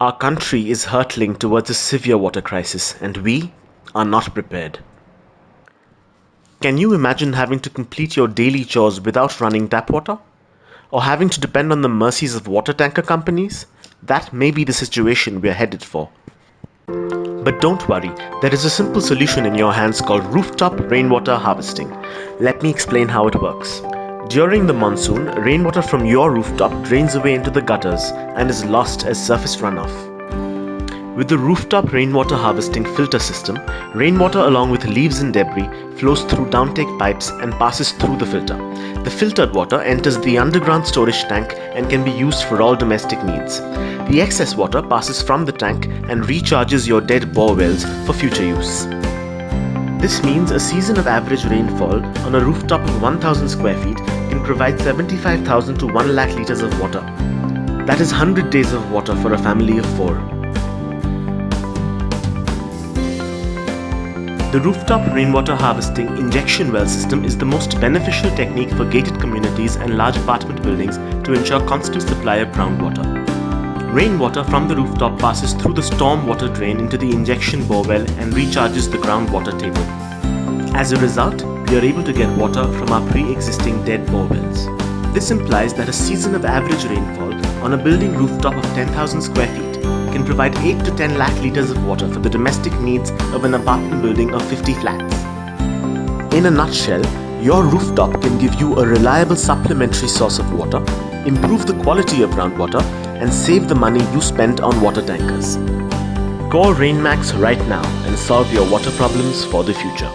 Our country is hurtling towards a severe water crisis, and we are not prepared. Can you imagine having to complete your daily chores without running tap water? Or having to depend on the mercies of water tanker companies? That may be the situation we are headed for. But don't worry, there is a simple solution in your hands called Rooftop Rainwater Harvesting. Let me explain how it works. During the monsoon, rainwater from your rooftop drains away into the gutters and is lost as surface runoff. With the Rooftop Rainwater Harvesting filter system, rainwater along with leaves and debris flows through downtake pipes and passes through the filter. The filtered water enters the underground storage tank and can be used for all domestic needs. The excess water passes from the tank and recharges your dead borewells for future use. This means a season of average rainfall on a rooftop of 1000 square feet can provide 75,000 to 1 lakh litres of water. That is 100 days of water for a family of 4. The Rooftop Rainwater Harvesting injection well system is the most beneficial technique for gated communities and large apartment buildings to ensure constant supply of groundwater. Rainwater from the rooftop passes through the storm water drain into the injection borewell and recharges the groundwater table. As a result, we are able to get water from our pre-existing dead borewells. This implies that a season of average rainfall on a building rooftop of 10,000 square feet can provide 8 to 10 lakh litres of water for the domestic needs of an apartment building of 50 flats. In a nutshell, your rooftop can give you a reliable supplementary source of water, improve the quality of groundwater, and save the money you spent on water tankers. Call Rainmax right now and solve your water problems for the future.